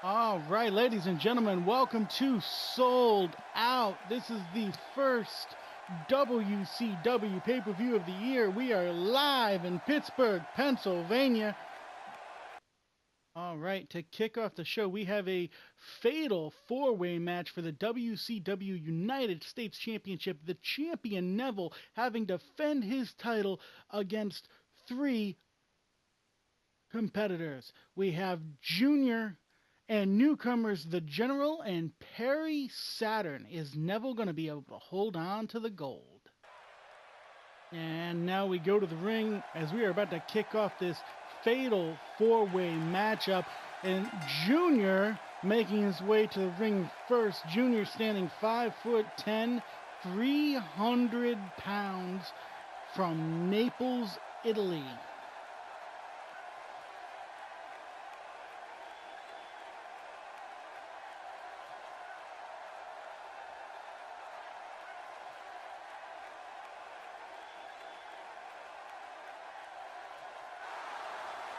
All right, ladies and gentlemen, welcome to Sold Out. This is the first WCW pay-per-view of the year. We are live in Pittsburgh, Pennsylvania. All right, to kick off the show, we have a fatal four-way match for the WCW United States Championship. The champion Neville having to defend his title against three competitors. We have Junior and newcomers the General and Perry Saturn. Is Neville going to be able to hold on to the gold? And now we go to the ring as we are about to kick off this fatal four-way matchup. And Junior making his way to the ring first. Junior standing 5'10", 300 pounds from Naples, Italy.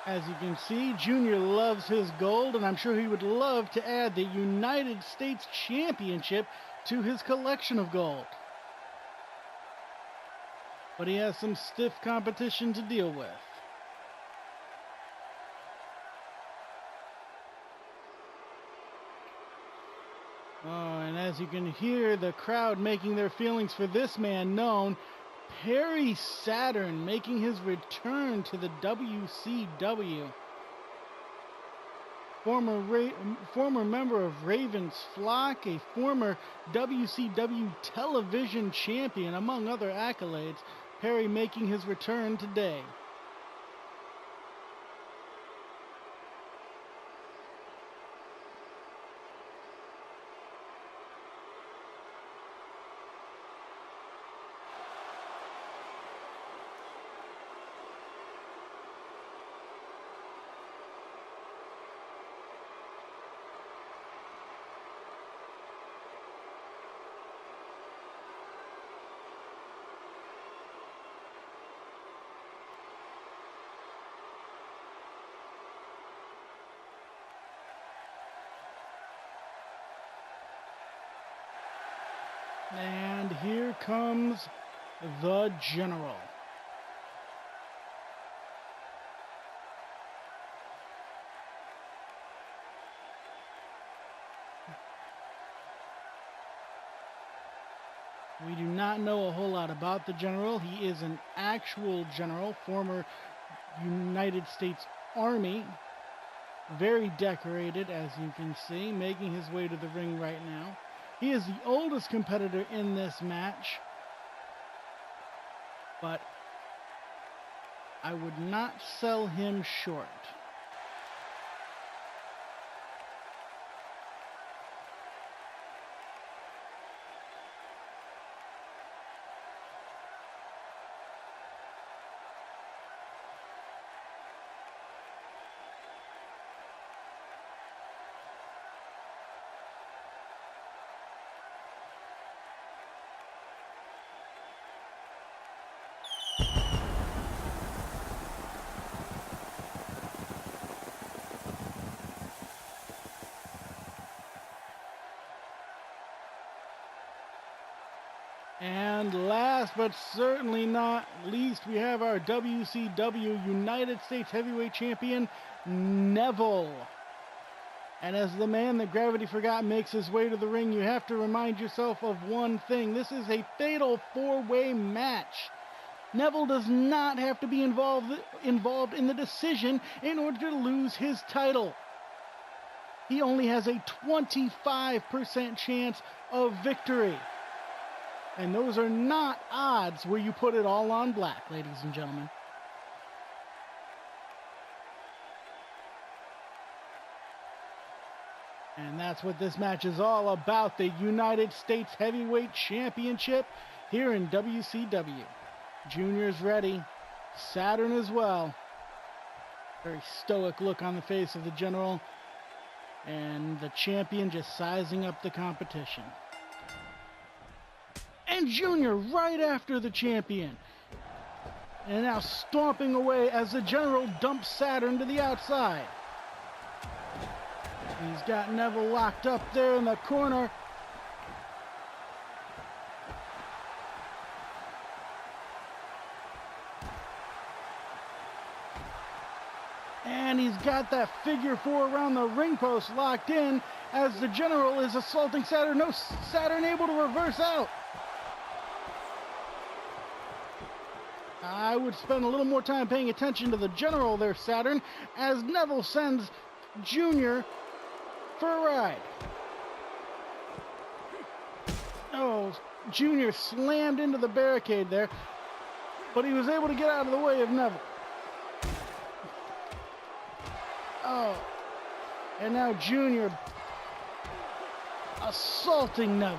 As you can see, Junior loves his gold, and I'm sure he would love to add the United States Championship to his collection of gold. But he has some stiff competition to deal with. Oh, and as you can hear the crowd making their feelings for this man known, Perry Saturn making his return to the WCW. Former member of Raven's Flock, a former WCW television champion, among other accolades, Perry making his return today. And here comes the General. We do not know a whole lot about the General. He is an actual general, former United States Army. Very decorated, as you can see, making his way to the ring right now. He is the oldest competitor in this match, but I would not sell him short. And last but certainly not least, we have our WCW United States Heavyweight Champion, Neville. And as the man that gravity forgot makes his way to the ring, you have to remind yourself of one thing. This is a fatal four-way match. Neville does not have to be involved in the decision in order to lose his title. He only has a 25% chance of victory. And those are not odds where you put it all on black, ladies and gentlemen. And that's what this match is all about, the United States Heavyweight Championship here in WCW. Junior's ready, Saturn as well. Very stoic look on the face of the General, and the champion just sizing up the competition. And Junior right after the champion. And now stomping away as the General dumps Saturn to the outside. He's got Neville locked up there in the corner. And he's got that figure four around the ring post locked in as the General is assaulting Saturn. No, Saturn able to reverse out. I would spend a little more time paying attention to the General there, Saturn, as Neville sends Junior for a ride. Oh, Junior slammed into the barricade there, but he was able to get out of the way of Neville. Oh, and now Junior assaulting Neville.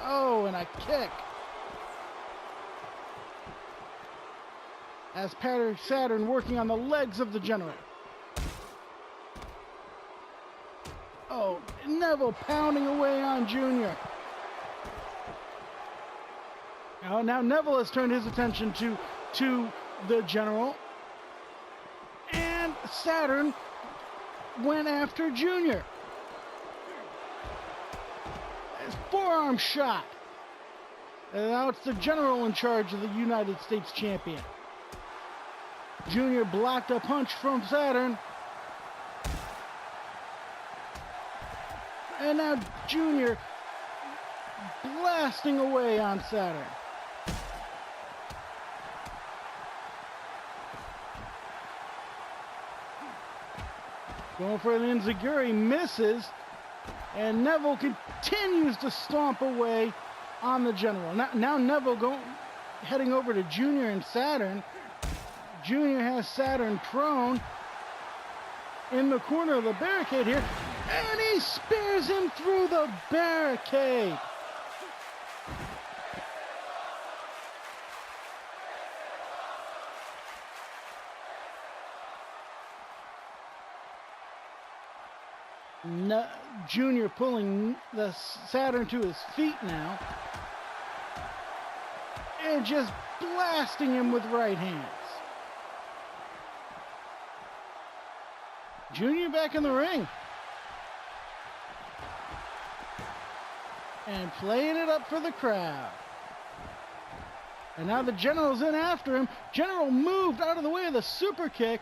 Oh, and a kick. As Saturn working on the legs of the General. Oh, Neville pounding away on Junior. Now Neville has turned his attention to the General. And Saturn went after Junior. His forearm shot. And now it's the General in charge of the United States champion. Junior blocked a punch from Saturn. And now Junior blasting away on Saturn. Going for an enziguri, misses. And Neville continues to stomp away on the General. Now Neville heading over to Junior and Saturn. Junior has Saturn prone in the corner of the barricade here, and he spears him through the barricade. Junior pulling the Saturn to his feet now, and just blasting him with right hands. Junior back in the ring. And playing it up for the crowd. And now the General's in after him. General moved out of the way of the super kick.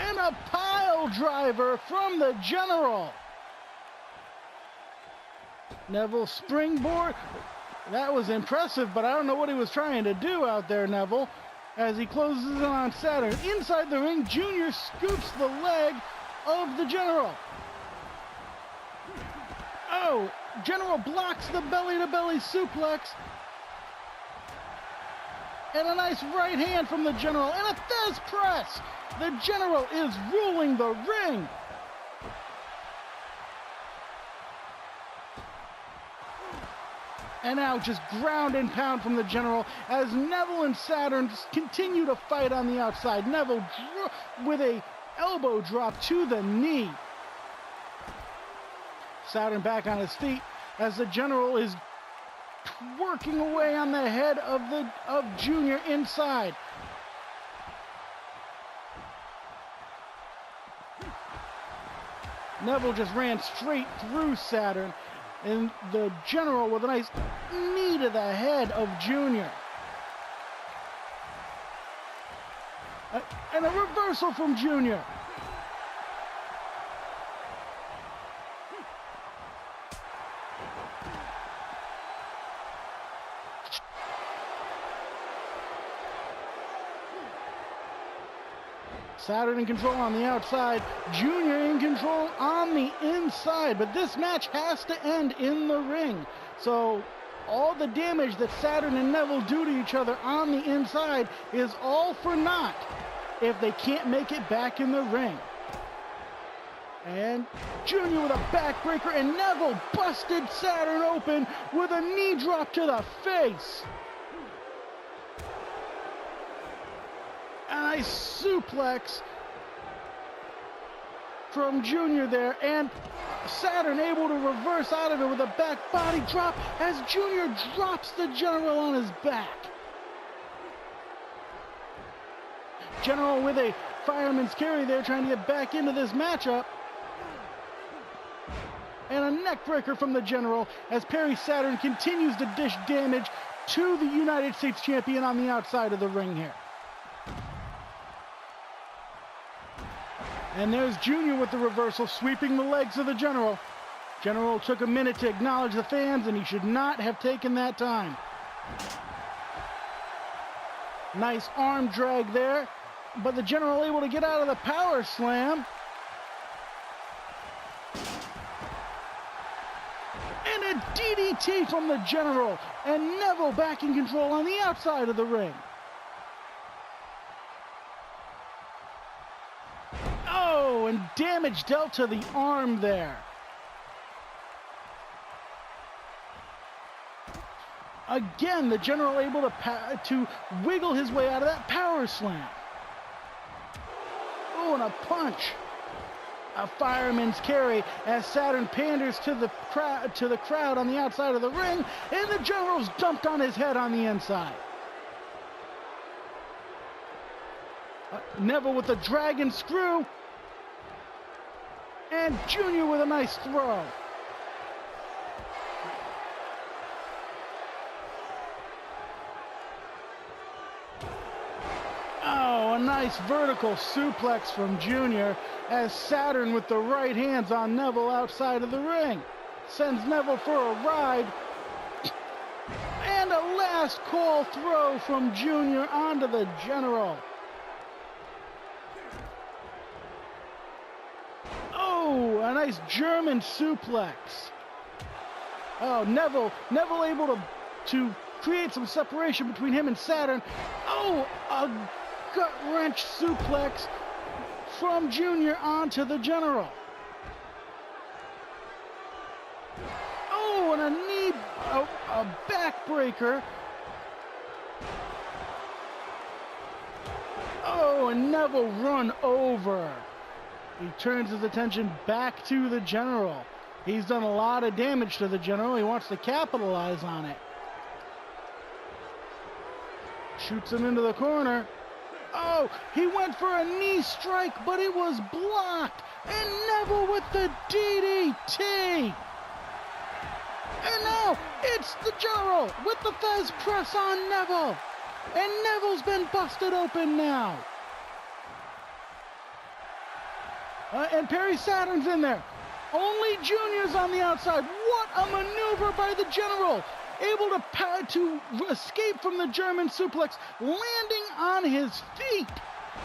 And a pile driver from the General. Neville springboard. That was impressive, but I don't know what he was trying to do out there, Neville. As he closes in on Saturn. Inside the ring, Junior scoops the leg of the General. Oh, General blocks the belly-to-belly suplex. And a nice right hand from the General. And a Thesz press. The General is ruling the ring. And now just ground and pound from the General as Neville and Saturn continue to fight on the outside. Neville with a elbow drop to the knee. Saturn back on his feet as the General is working away on the head of Junior inside. Neville just ran straight through Saturn. And the General with a nice knee to the head of Junior. And a reversal from Junior. Saturn in control on the outside, Junior in control on the inside, but this match has to end in the ring. So all the damage that Saturn and Neville do to each other on the inside is all for naught if they can't make it back in the ring. And Junior with a backbreaker, and Neville busted Saturn open with a knee drop to the face. A nice suplex from Junior there, and Saturn able to reverse out of it with a back body drop as Junior drops the General on his back. General with a fireman's carry there, trying to get back into this matchup. And a neck breaker from the General as Perry Saturn continues to dish damage to the United States champion on the outside of the ring here. And there's Junior with the reversal, sweeping the legs of the General. General took a minute to acknowledge the fans, and he should not have taken that time. Nice arm drag there, but the General able to get out of the power slam. And a DDT from the General, and Neville back in control on the outside of the ring. Oh, and damage dealt to the arm there. Again, the General able to wiggle his way out of that power slam. Oh, and a punch. A fireman's carry as Saturn panders to the crowd on the outside of the ring, and the General's dumped on his head on the inside. Neville with the dragon screw, and Junior with a nice throw. Oh, a nice vertical suplex from Junior as Saturn with the right hands on Neville outside of the ring. Sends Neville for a ride. And a last call throw from Junior onto the General. Oh, a nice German suplex. Oh, Neville able to create some separation between him and Saturn. Oh, a gut-wrench suplex from Junior onto the General. Oh, and a backbreaker. Oh, and Neville run over. He turns his attention back to the General. He's done a lot of damage to the General. He wants to capitalize on it. Shoots him into the corner. Oh, he went for a knee strike, but it was blocked. And Neville with the DDT. And now it's the General with the Fez press on Neville. And Neville's been busted open now. And Perry Saturn's in there. Only Junior's on the outside. What a maneuver by the General. Able to escape from the German suplex, landing on his feet.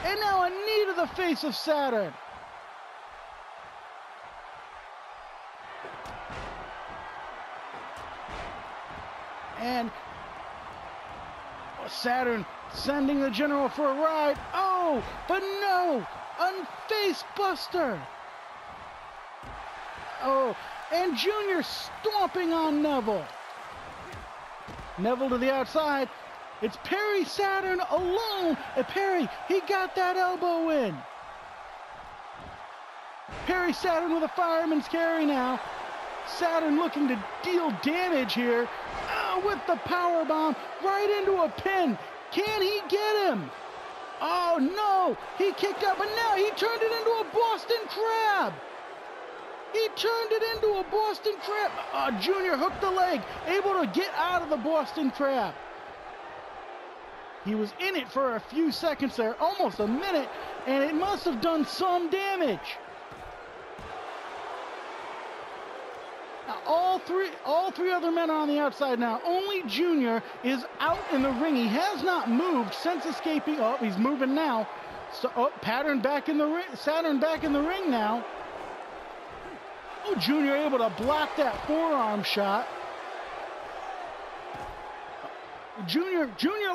And now a knee to the face of Saturn. And Saturn sending the General for a ride. Oh, but no, a face buster. Oh, and Junior stomping on Neville. Neville to the outside. It's Perry Saturn alone. And Perry, he got that elbow in. Perry Saturn with a fireman's carry now. Saturn looking to deal damage here. Oh, with the power bomb right into a pin. Can he get him? Oh no, he kicked out, but now he turned it into a Boston Crab. He turned it into a Boston Crab. Junior hooked the leg, able to get out of the Boston Crab. He was in it for a few seconds there, almost a minute, and it must have done some damage. Now, all three other men are on the outside now. Only Junior is out in the ring. He has not moved since escaping. Oh, he's moving now. So, Saturn back in the ring now. Oh, Junior able to block that forearm shot. Junior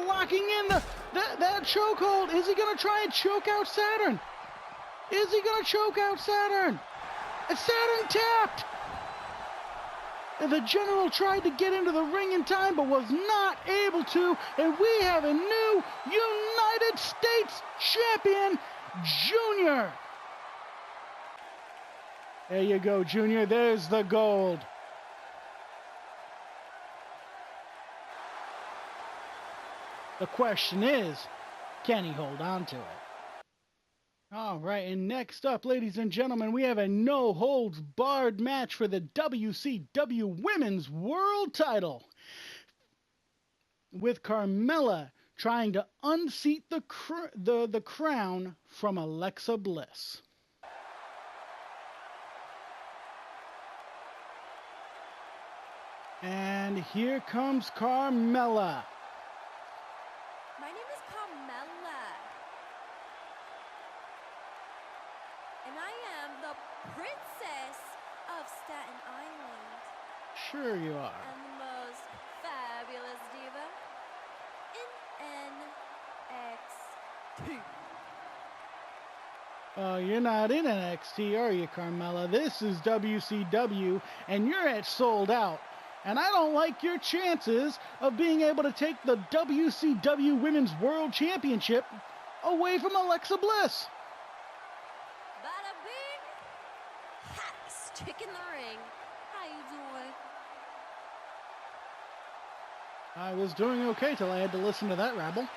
locking in that chokehold. Is he going to try and choke out Saturn? Is he going to choke out Saturn? And Saturn tapped. And the General tried to get into the ring in time, but was not able to. And we have a new United States champion, Junior. There you go, Junior. There's the gold. The question is, can he hold on to it? All right, and next up, ladies and gentlemen, we have a no-holds-barred match for the WCW Women's World Title, with Carmella trying to unseat the crown from Alexa Bliss. And here comes Carmella. My name is Carmella, and I am the Princess of Staten Island. Sure you are. And the most fabulous diva in NXT. Oh, you're not in NXT, are you, Carmella? This is WCW, and you're at Sold Out. And I don't like your chances of being able to take the WCW Women's World Championship away from Alexa Bliss. Bada bing, hottest chick in the ring. How you doing? I was doing okay till I had to listen to that rabble.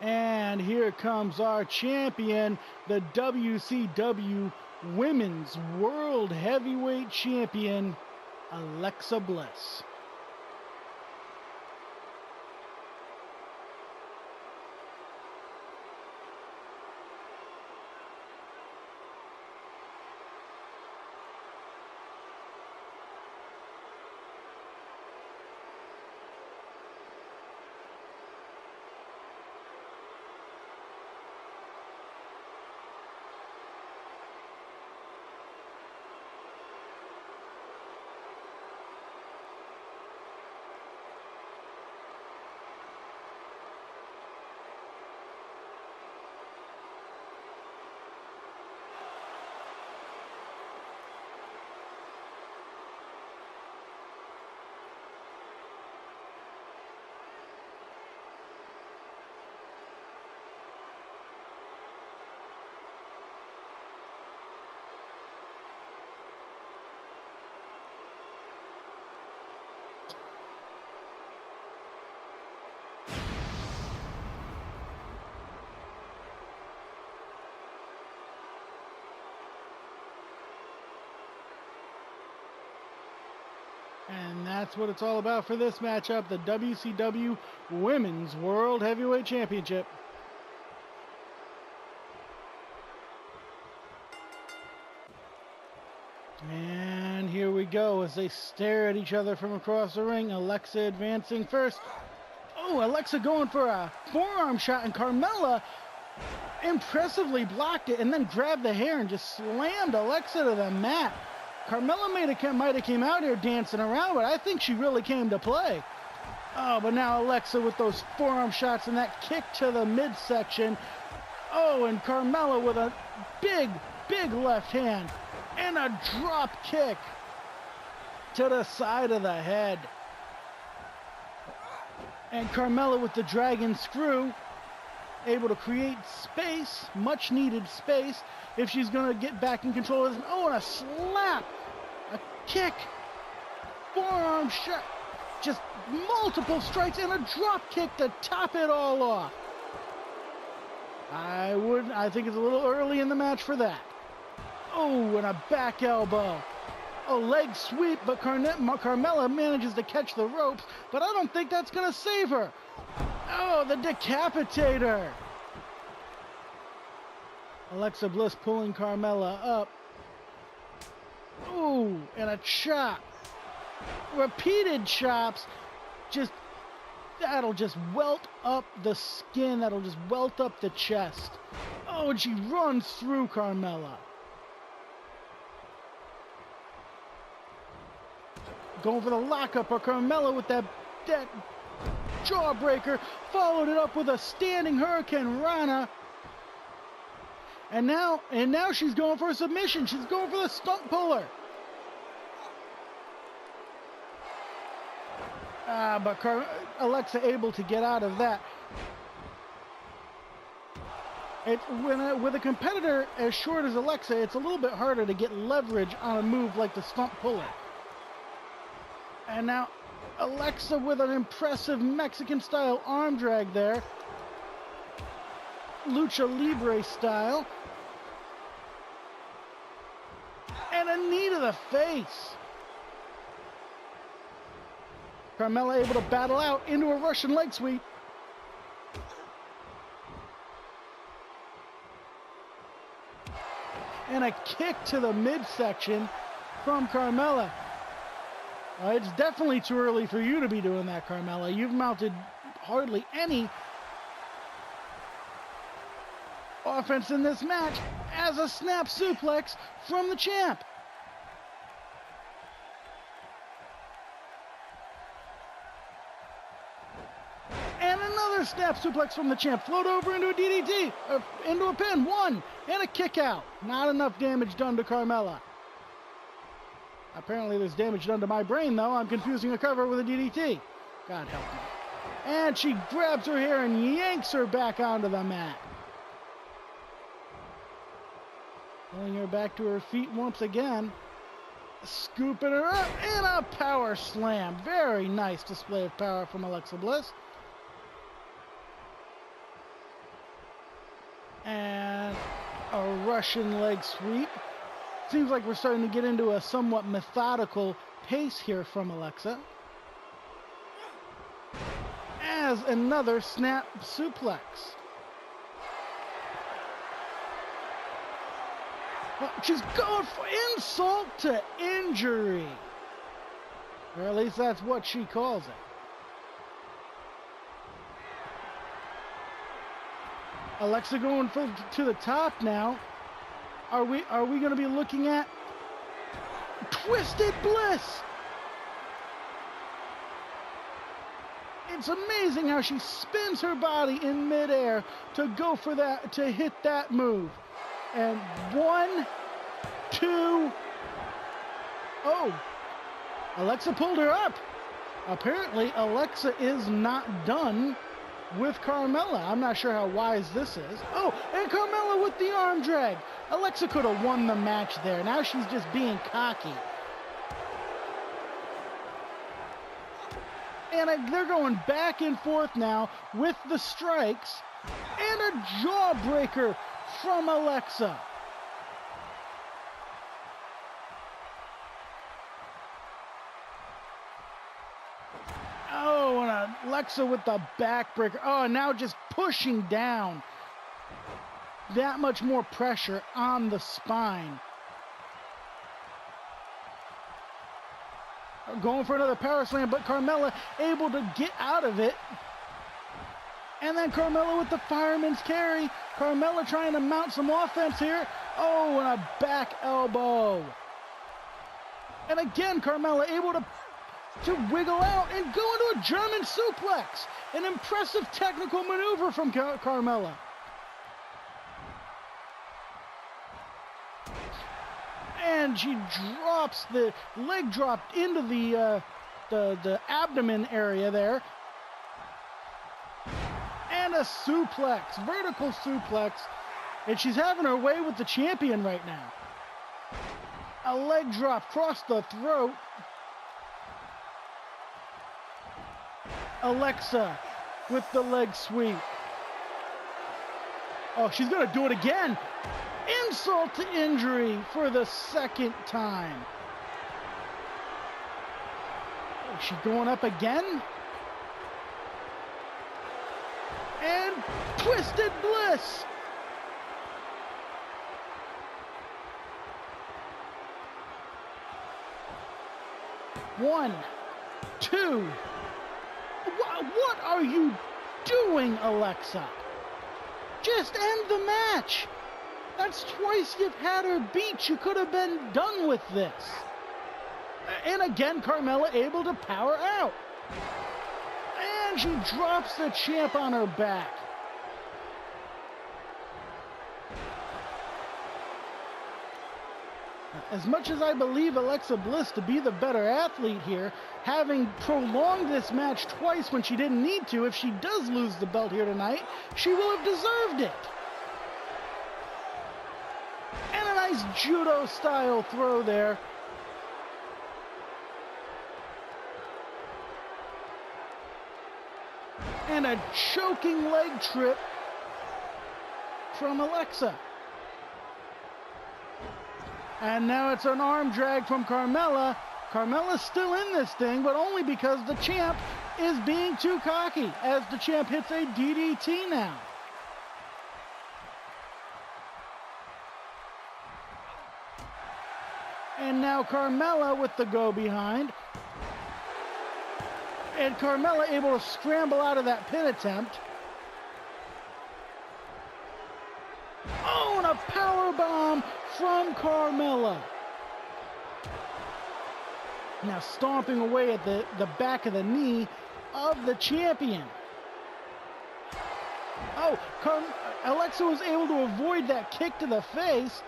And here comes our champion, the WCW Women's World Heavyweight Champion, Alexa Bliss. And that's what it's all about for this matchup, the WCW Women's World Heavyweight Championship. And here we go as they stare at each other from across the ring. Alexa advancing first. Oh, Alexa going for a forearm shot, and Carmella impressively blocked it and then grabbed the hair and just slammed Alexa to the mat. Carmella might have came out here dancing around, but I think she really came to play. Oh, but now Alexa with those forearm shots and that kick to the midsection. Oh, and Carmella with a big left hand and a drop kick to the side of the head. And Carmella with the dragon screw, able to create space, much needed space, if she's going to get back in control of this. Oh, and a slap, a kick, forearm shot, just multiple strikes and a drop kick to top it all off. I think it's a little early in the match for that. Oh, and a back elbow. A leg sweep, but Carmella manages to catch the ropes, but I don't think that's going to save her. Oh, the decapitator. Alexa Bliss pulling Carmella up. Ooh, and a chop. Repeated chops. That'll just welt up the skin. That'll just welt up the chest. Oh, and she runs through Carmella. Going for the lockup of Carmella with that jawbreaker. Followed it up with a standing Hurricane Rana. And now she's going for a submission. She's going for the stump puller. But Alexa able to get out of that. With a competitor as short as Alexa, it's a little bit harder to get leverage on a move like the stump puller. And now Alexa with an impressive Mexican-style arm drag there. Lucha Libre style. And a knee to the face. Carmella able to battle out into a Russian leg sweep. And a kick to the midsection from Carmella. It's definitely too early for you to be doing that, Carmella. You've mounted hardly any offense in this match as a snap suplex from the champ. And another snap suplex from the champ. Float over into a DDT, into a pin. One, and a kick out. Not enough damage done to Carmella. Apparently there's damage done to my brain, though. I'm confusing a cover with a DDT. God help me. And she grabs her hair and yanks her back onto the mat. Pulling her back to her feet once again. Scooping her up and a power slam. Very nice display of power from Alexa Bliss. And a Russian leg sweep. Seems like we're starting to get into a somewhat methodical pace here from Alexa. As another snap suplex. Well, she's going for insult to injury. Or at least that's what she calls it. Alexa going to the top now. Are we going to be looking at Twisted Bliss? It's amazing how she spins her body in midair to go for that, to hit that move. And 1, 2. Oh, Alexa pulled her up. Apparently, Alexa is not done with Carmella. I'm not sure how wise this is. Oh, and Carmella with the arm drag. Alexa could have won the match there. Now she's just being cocky. And they're going back and forth now with the strikes. And a jawbreaker from Alexa. Oh, and Alexa with the backbreaker. Oh, and now just pushing down. That much more pressure on the spine. Going for another power slam, but Carmella able to get out of it. And then Carmella with the fireman's carry. Carmella trying to mount some offense here. Oh, and a back elbow. And again, Carmella able to wiggle out and go into a German suplex. An impressive technical maneuver from Carmella. And she drops the leg dropped into the abdomen area there. And a suplex, vertical suplex. And she's having her way with the champion right now. A leg drop across the throat. Alexa with the leg sweep. Oh, she's going to do it again. Insult to injury for the second time. Is she going up again? And Twisted Bliss. One, two. What are you doing, Alexa? Just end the match. That's twice you've had her beat. You could have been done with this. And again, Carmella able to power out. And she drops the champ on her back. As much as I believe Alexa Bliss to be the better athlete here, having prolonged this match twice when she didn't need to, if she does lose the belt here tonight, she will have deserved it. Nice judo-style throw there. And a choking leg trip from Alexa. And now it's an arm drag from Carmella. Carmella's still in this thing, but only because the champ is being too cocky as the champ hits a DDT now. And now Carmella with the go behind. And Carmella able to scramble out of that pin attempt. Oh, and a powerbomb from Carmella. Now stomping away at the back of the knee of the champion. Oh, Alexa was able to avoid that kick to the face.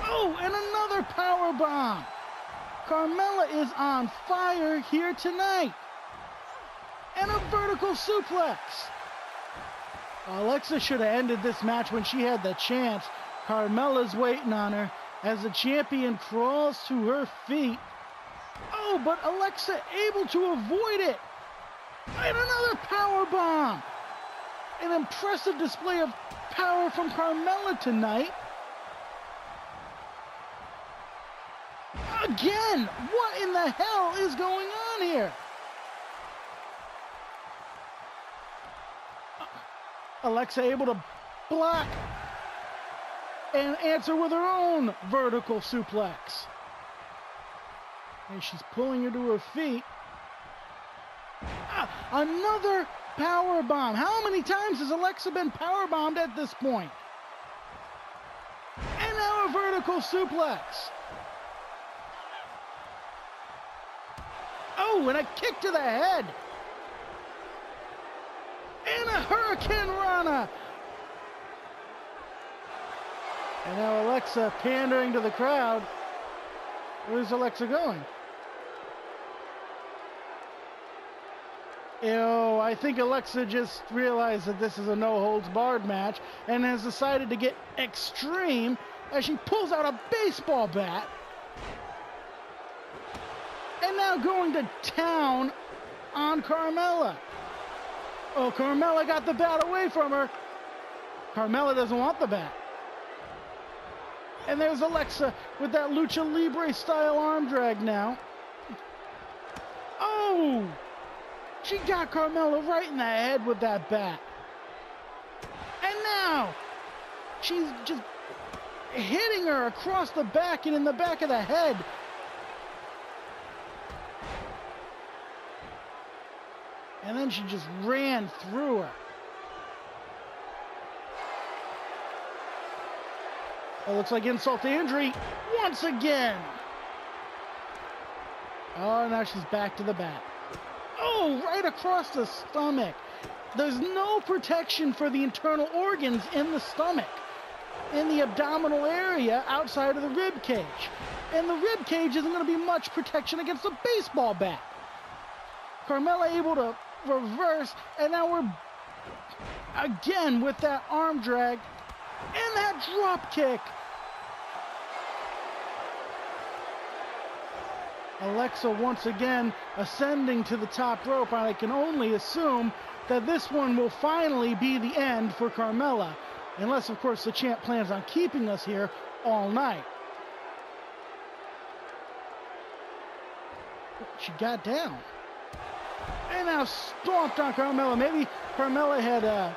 Oh, and another powerbomb. Carmella is on fire here tonight. And a vertical suplex. Alexa should have ended this match when she had the chance. Carmella's waiting on her as the champion crawls to her feet. Oh, but Alexa able to avoid it. And another powerbomb. An impressive display of power from Carmella tonight. Again, what in the hell is going on here? Alexa able to block and answer with her own vertical suplex. And she's pulling her to her feet. Another power bomb. How many times has Alexa been power bombed at this point? And now a vertical suplex. Oh, and a kick to the head. And a Hurricane Rana. And now Alexa pandering to the crowd. Where's Alexa going? I think Alexa just realized that this is a no-holds-barred match and has decided to get extreme as she pulls out a baseball bat. And now going to town on Carmella. Oh, Carmella got the bat away from her. Carmella doesn't want the bat. And there's Alexa with that Lucha Libre style arm drag now. Oh! She got Carmella right in the head with that bat. And now she's just hitting her across the back and in the back of the head. And then she just ran through her. It looks like insult to injury once again. Oh, now she's back to the bat. Oh, right across the stomach. There's no protection for the internal organs in the stomach, in the abdominal area outside of the rib cage. And the rib cage isn't going to be much protection against a baseball bat. Carmella able to reverse, and now we're again with that arm drag and that drop kick. Alexa once again ascending to the top rope, and I can only assume that this one will finally be the end for Carmella, unless of course the champ plans on keeping us here all night. She got down. And now stomped on Carmella. Maybe Carmella had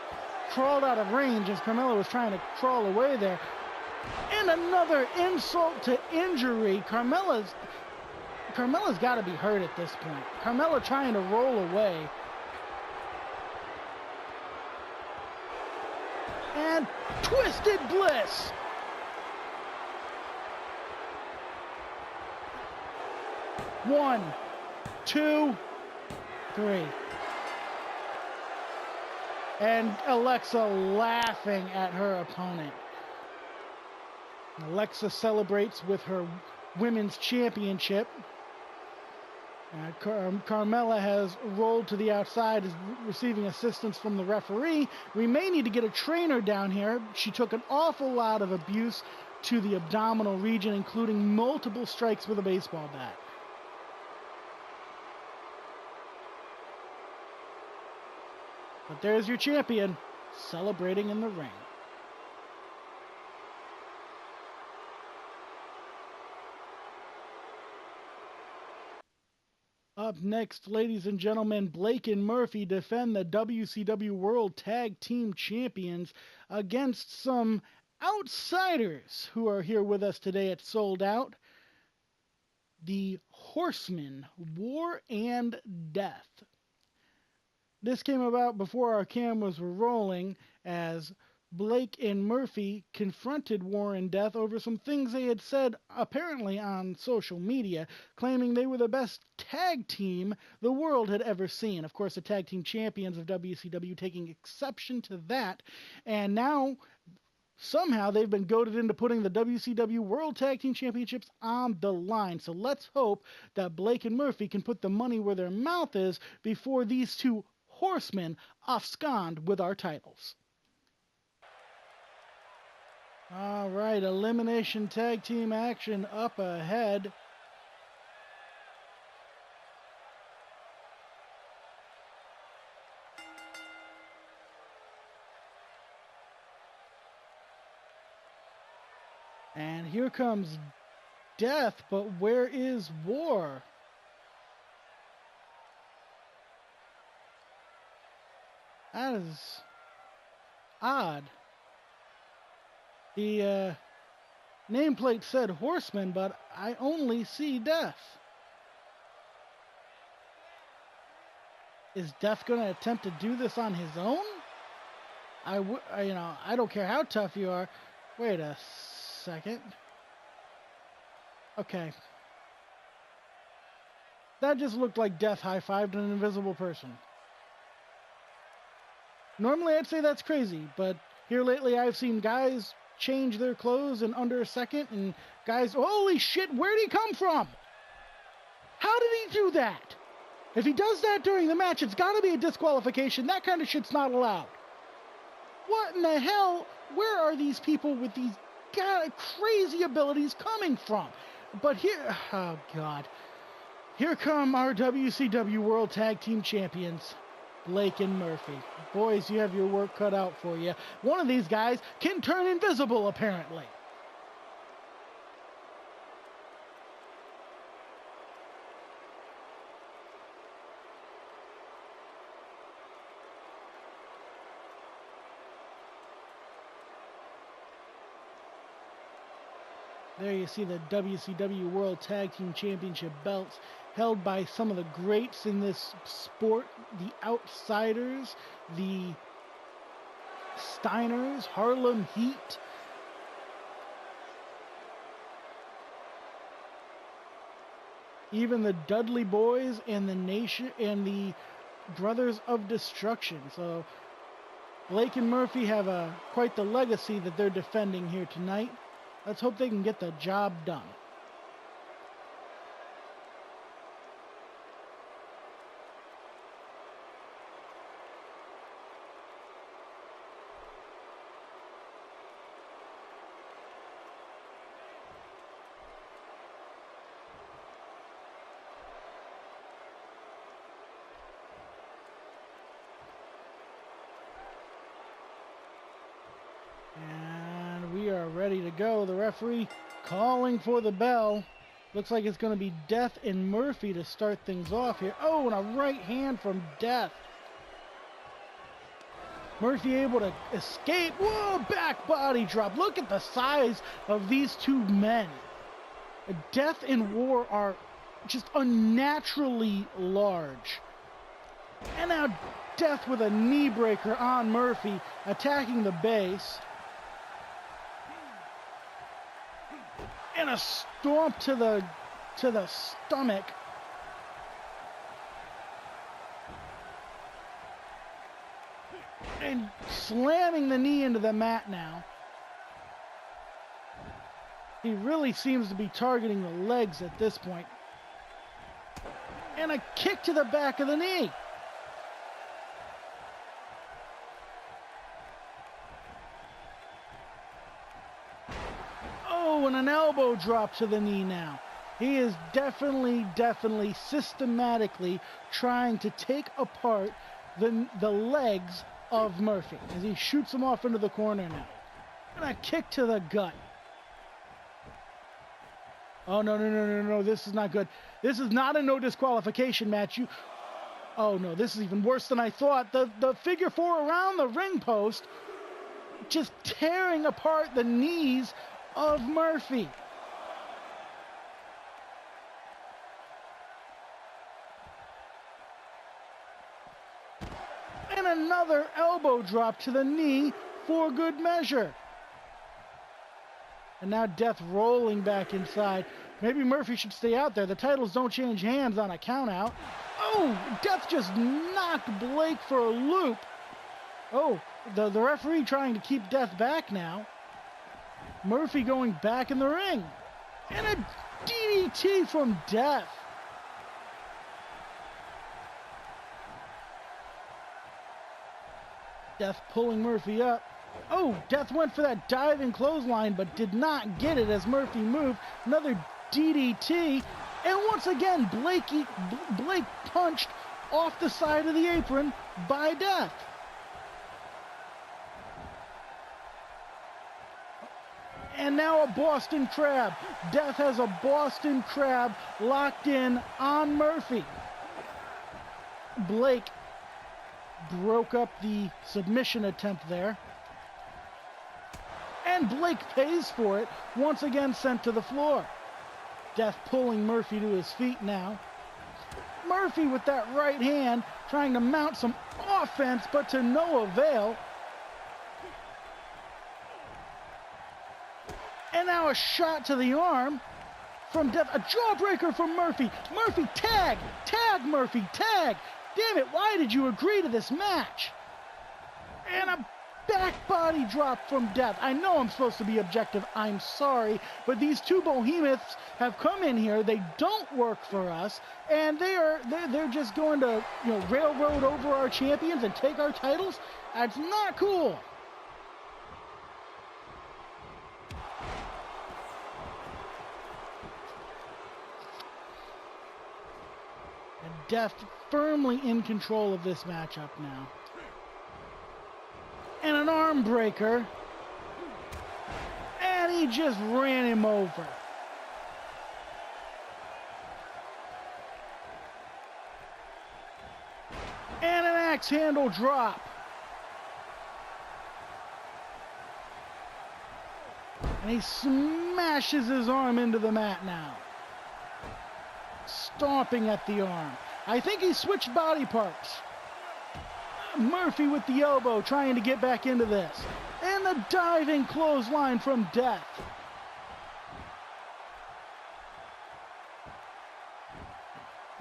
crawled out of range as Carmella was trying to crawl away there. And another insult to injury. Carmella's got to be hurt at this point. Carmella trying to roll away. And Twisted Bliss. One, two, three. And Alexa laughing at her opponent. Alexa celebrates with her women's championship. Carmella has rolled to the outside, is receiving assistance from the referee. We may need to get a trainer down here. She took an awful lot of abuse to the abdominal region, including multiple strikes with a baseball bat. But there's your champion, celebrating in the ring. Up next, ladies and gentlemen, Blake and Murphy defend the WCW World Tag Team Champions against some outsiders who are here with us today at Sold Out. The Horsemen, War and Death. This came about before our cameras were rolling, as Blake and Murphy confronted War and Death over some things they had said apparently on social media, claiming they were the best tag team the world had ever seen. Of course, the tag team champions of WCW taking exception to that, and now somehow they've been goaded into putting the WCW World Tag Team Championships on the line. So let's hope that Blake and Murphy can put the money where their mouth is before these two horsemen abscond with our titles. All right, elimination tag team action up ahead. And here comes Death, but where is War? That is odd. The nameplate said Horseman, but I only see Death. Is Death going to attempt to do this on his own? I don't care how tough you are. Wait a second. Okay. That just looked like Death high-fived an invisible person. Normally I'd say that's crazy, but here lately I've seen guys change their clothes in under a second, and guys, holy shit, where'd he come from? How did he do that? If he does that during the match, it's got to be a disqualification. That kind of shit's not allowed. What in the hell? Where are these people with these crazy abilities coming from? But here, oh God, here come our WCW World Tag Team Champions, Blake and Murphy. Boys, you have your work cut out for you. One of these guys can turn invisible, apparently. There you see the WCW World Tag Team Championship belts held by some of the greats in this sport. The Outsiders, the Steiners, Harlem Heat. Even the Dudley Boys and the Nation and the Brothers of Destruction. So Blake and Murphy have quite the legacy that they're defending here tonight. Let's hope they can get the job done. Ready to go. The referee calling for the bell. Looks like it's going to be Death and Murphy to start things off here. Oh, and a right hand from Death. Murphy able to escape. Whoa, back body drop. Look at the size of these two men. Death and War are just unnaturally large. And now Death with a knee breaker on Murphy, attacking the base. And a stomp to the stomach. And slamming the knee into the mat now. He really seems to be targeting the legs at this point. And a kick to the back of the knee. Oh, and an elbow drop to the knee now. He is definitely, systematically trying to take apart the legs of Murphy as he shoots him off into the corner now. And a kick to the gut. Oh, no, this is not good. This is not a no disqualification match. Oh, no, this is even worse than I thought. The figure four around the ring post, just tearing apart the knees of Murphy. And another elbow drop to the knee for good measure. And now Death rolling back inside. Maybe Murphy should stay out there. The titles don't change hands on a count out. Oh, Death just knocked Blake for a loop. Oh, the referee trying to keep Death back now. Murphy going back in the ring. And a DDT from Death. Death pulling Murphy up. Oh, Death went for that diving clothesline, but did not get it as Murphy moved. Another DDT. And once again, Blake punched off the side of the apron by Death. And now a Boston Crab. Death has a Boston Crab locked in on Murphy. Blake broke up the submission attempt there. And Blake pays for it, once again sent to the floor. Death pulling Murphy to his feet now. Murphy with that right hand trying to mount some offense, but to no avail. And now a shot to the arm from Death. A jawbreaker from Murphy. Murphy, tag! Tag, Murphy, tag! Damn it, why did you agree to this match? And a back body drop from Death. I know I'm supposed to be objective. I'm sorry. But these two behemoths have come in here. They don't work for us. And they're just going to, railroad over our champions and take our titles. That's not cool. And Death firmly in control of this matchup now. And an arm breaker. And he just ran him over. And an axe handle drop. And he smashes his arm into the mat now. Stomping at the arm. I think he switched body parts. Murphy with the elbow trying to get back into this. And the diving clothesline from Death.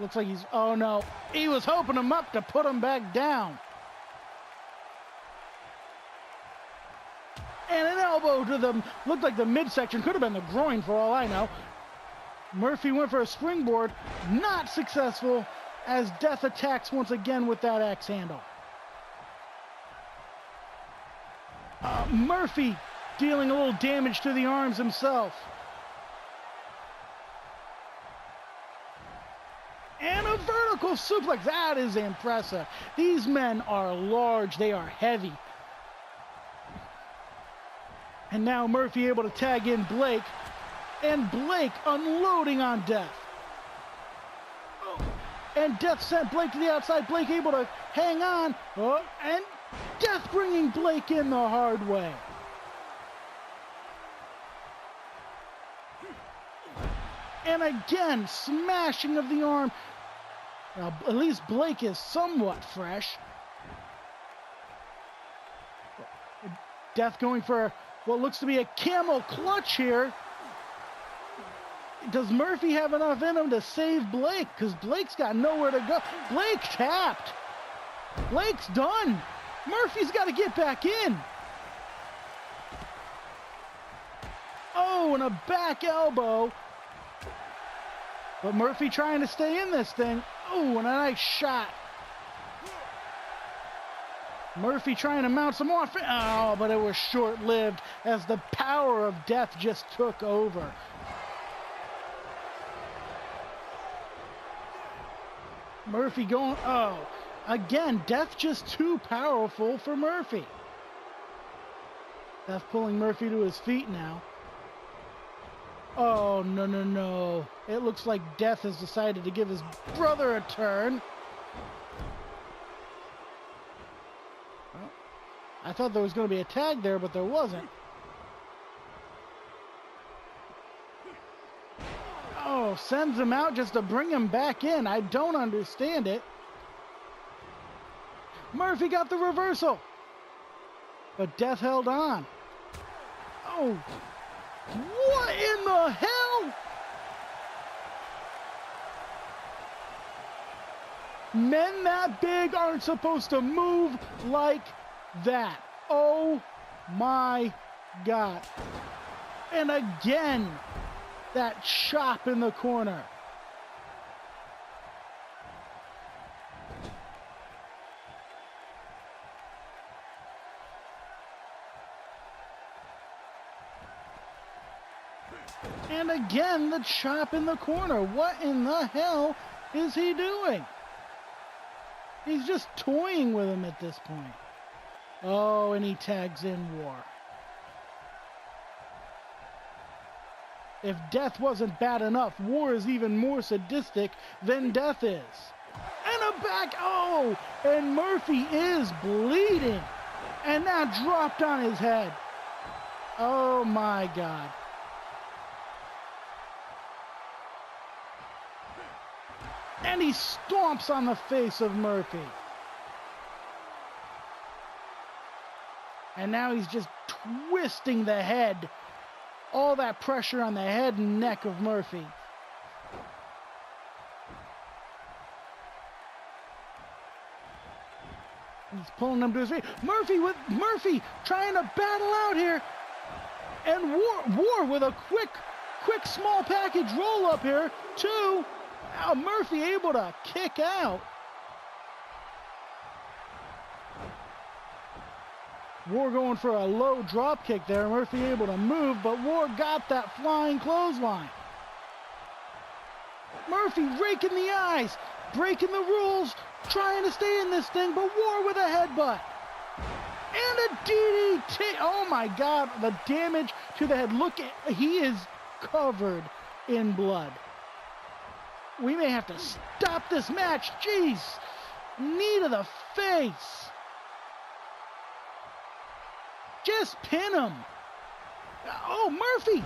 Looks like he's, oh no, he was hoping him up to put him back down. And an elbow to the, looked like the midsection, could have been the groin for all I know. Murphy went for a springboard, not successful as Death attacks once again with that axe handle. Murphy dealing a little damage to the arms himself. And a vertical suplex. That is impressive. These men are large. They are heavy. And now Murphy able to tag in Blake. And Blake unloading on Death. And Death sent Blake to the outside. Blake able to hang on. And Death bringing Blake in the hard way. And again, smashing of the arm. Now, at least Blake is somewhat fresh. Death going for what looks to be a camel clutch here. Does Murphy have enough in him to save Blake? Because Blake's got nowhere to go. Blake tapped. Blake's done. Murphy's got to get back in. Oh, and a back elbow. But Murphy trying to stay in this thing. Oh, and a nice shot. Murphy trying to mount some more. Oh, but it was short-lived as the power of death just took over. Murphy going, oh, again, death just too powerful for Murphy. Death pulling Murphy to his feet now. Oh, no, no, no. It looks like Death has decided to give his brother a turn. Well, I thought there was going to be a tag there, but there wasn't. Oh, sends him out just to bring him back in. I don't understand it. Murphy got the reversal. But Death held on. Oh, what in the hell? Men that big aren't supposed to move like that. Oh my God. And again, that chop in the corner. And again, the chop in the corner. What in the hell is he doing? He's just toying with him at this point. Oh, and he tags in War. If Death wasn't bad enough, War is even more sadistic than Death is. And a back, oh, and Murphy is bleeding. And now dropped on his head. Oh my God. And he stomps on the face of Murphy. And now he's just twisting the head. All that pressure on the head and neck of Murphy. He's pulling him to his feet. Murphy trying to battle out here. And War with a quick small package roll up here. Two. Now Murphy able to kick out. War going for a low drop kick there. Murphy able to move, but War got that flying clothesline. Murphy raking the eyes, breaking the rules, trying to stay in this thing, but War with a headbutt. And a DDT. Oh my God, the damage to the head. Look, he is covered in blood. We may have to stop this match. Jeez. Knee to the face. Just pin him. Oh, Murphy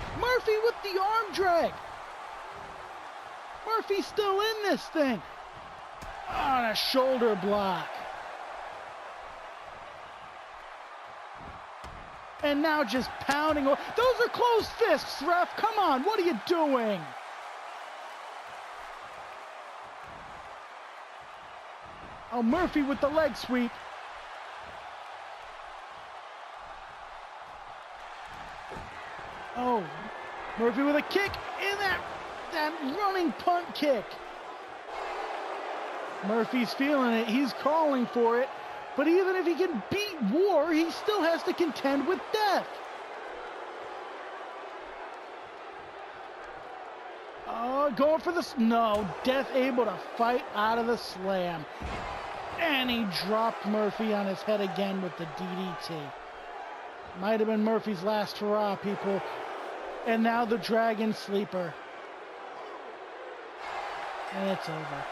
with the arm drag. Murphy's still in this thing. On a shoulder block. And now just pounding. Those are closed fists, ref. Come on, what are you doing? Oh, Murphy with the leg sweep. Oh, Murphy with a kick in that running punt kick. Murphy's feeling it. He's calling for it. But even if he can beat War, he still has to contend with Death. Oh, going for the... No, Death able to fight out of the slam. And he dropped Murphy on his head again with the DDT. Might have been Murphy's last hurrah, people. And now the Dragon Sleeper. And it's over.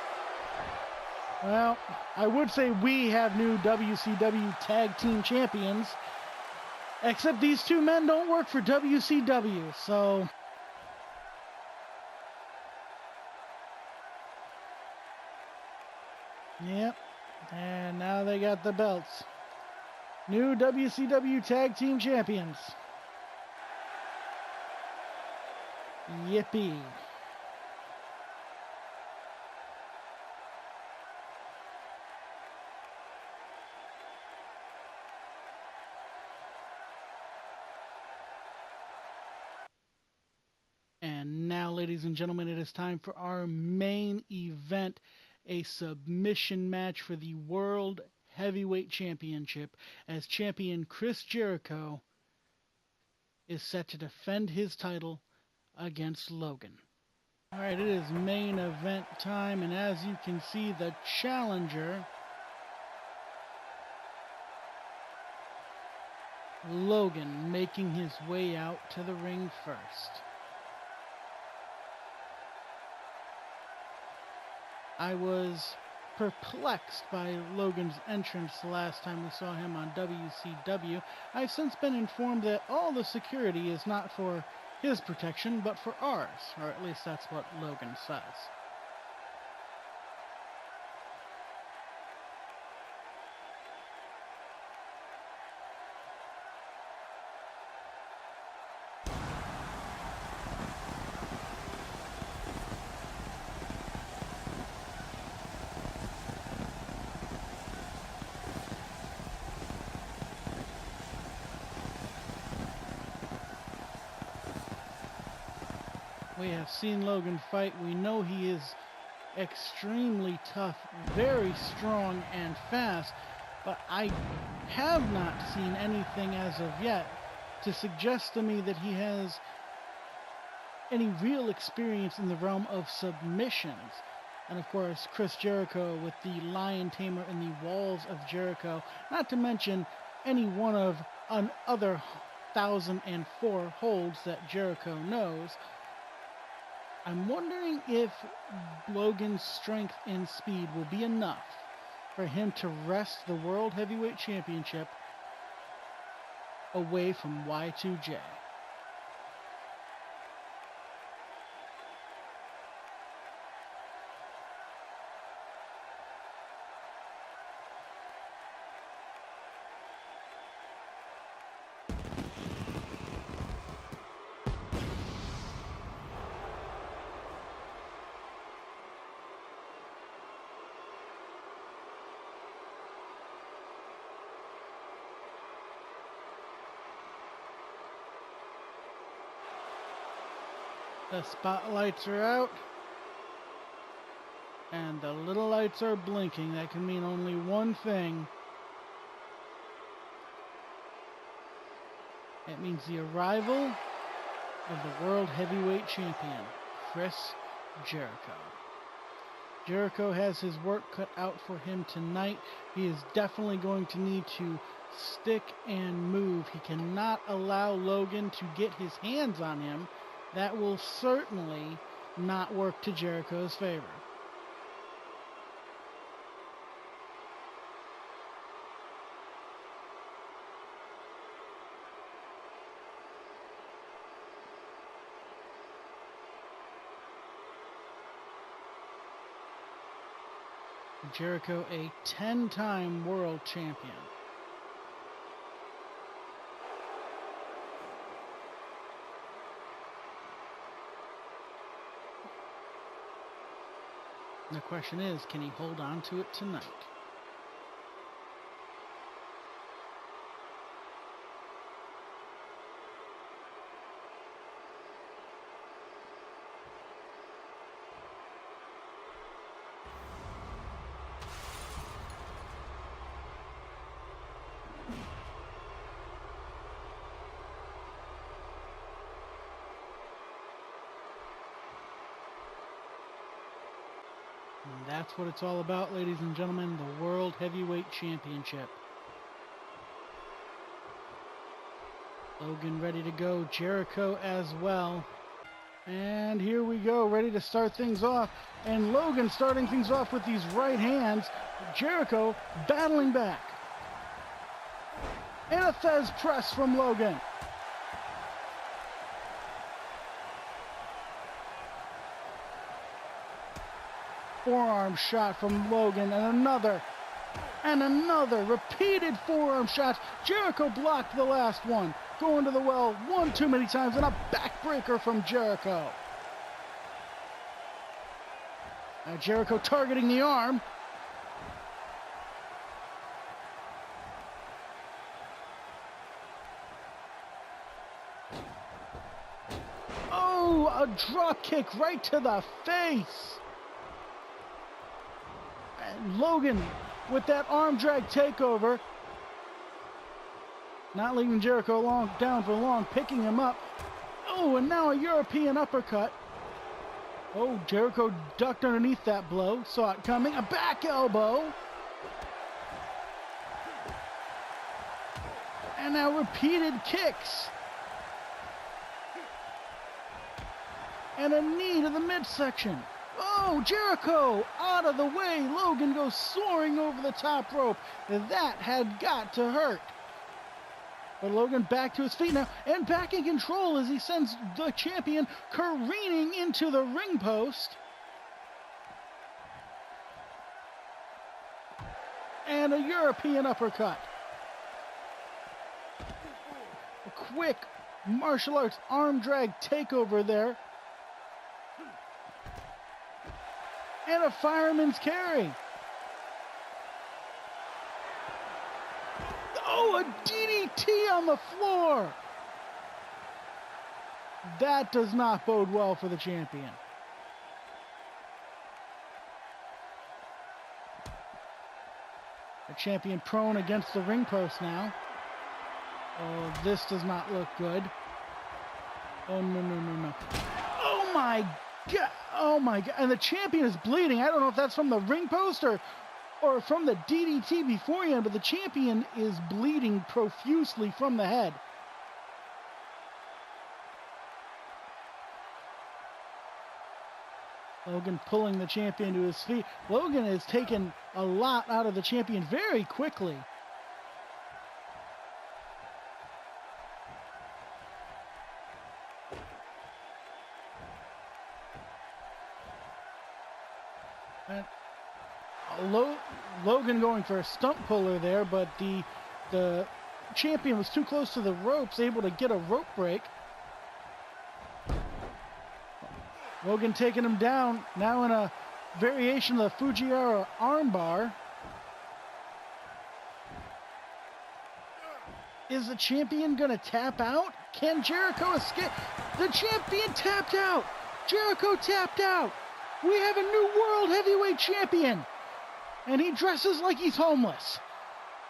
Well, I would say we have new WCW Tag Team Champions. Except these two men don't work for WCW, so... Yep. And now they got the belts. New WCW Tag Team Champions. Yippee. And And now, ladies and gentlemen, it is time for our main event, a submission match for the World Heavyweight Championship, as champion Chris Jericho is set to defend his title against Logan. Alright, it is main event time, and as you can see, the challenger, Logan, making his way out to the ring first. I was perplexed by Logan's entrance the last time we saw him on WCW. I've since been informed that all the security is not for his protection, but for ours, or at least that's what Logan says. We have seen Logan fight. We know he is extremely tough, very strong and fast, but I have not seen anything as of yet to suggest to me that he has any real experience in the realm of submissions. And of course, Chris Jericho with the Lion Tamer in the Walls of Jericho, not to mention any one of other 1,004 holds that Jericho knows. I'm wondering if Logan's strength and speed will be enough for him to wrest the World Heavyweight Championship away from Y2J. The spotlights are out, and the little lights are blinking. That can mean only one thing. It means the arrival of the World Heavyweight Champion, Chris Jericho. Jericho has his work cut out for him tonight. He is definitely going to need to stick and move. He cannot allow Logan to get his hands on him. That will certainly not work to Jericho's favor. Jericho, a 10-time world champion. The question is, can he hold on to it tonight? And that's what it's all about, ladies and gentlemen, the World Heavyweight Championship. Logan ready to go, Jericho as well. And here we go, ready to start things off. And Logan starting things off with these right hands. Jericho battling back. And a Thez press from Logan. Forearm shot from Logan, and another repeated forearm shots. Jericho blocked the last one, going to the well one too many times, and a backbreaker from Jericho. Now Jericho targeting the arm. Oh, a drop kick right to the face. And Logan with that arm drag takeover. Not leaving Jericho down for long, picking him up. Oh, and now a European uppercut. Oh, Jericho ducked underneath that blow. Saw it coming. A back elbow. And now repeated kicks. And a knee to the midsection. Oh, Jericho out of the way. Logan goes soaring over the top rope. That had got to hurt. But Logan back to his feet now and back in control as he sends the champion careening into the ring post. And a European uppercut. A quick martial arts arm drag takeover there. And a fireman's carry. Oh, a DDT on the floor. That does not bode well for the champion. The champion prone against the ring post now. Oh, this does not look good. Oh, no. Oh, my God. Oh, my God. And the champion is bleeding. I don't know if that's from the ring post or from the DDT beforehand, but the champion is bleeding profusely from the head. Logan pulling the champion to his feet. Logan has taken a lot out of the champion very quickly. And Logan going for a stump puller there, but the champion was too close to the ropes, able to get a rope break. Logan taking him down, now in a variation of the Fujiwara armbar. Is the champion going to tap out? Can Jericho escape? The champion tapped out! Jericho tapped out! We have a new World Heavyweight Champion! And he dresses like he's homeless.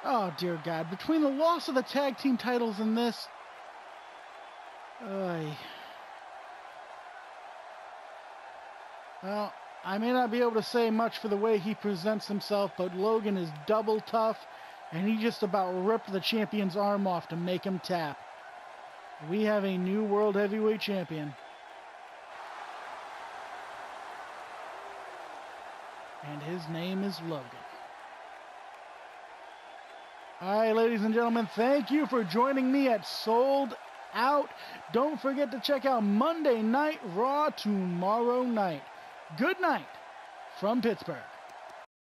Oh, dear God. Between the loss of the tag team titles and this... Well, I may not be able to say much for the way he presents himself, but Logan is double tough, and he just about ripped the champion's arm off to make him tap. We have a new World Heavyweight Champion. And his name is Logan. All right, ladies and gentlemen, thank you for joining me at Sold Out. Don't forget to check out Monday Night Raw tomorrow night. Good night from Pittsburgh.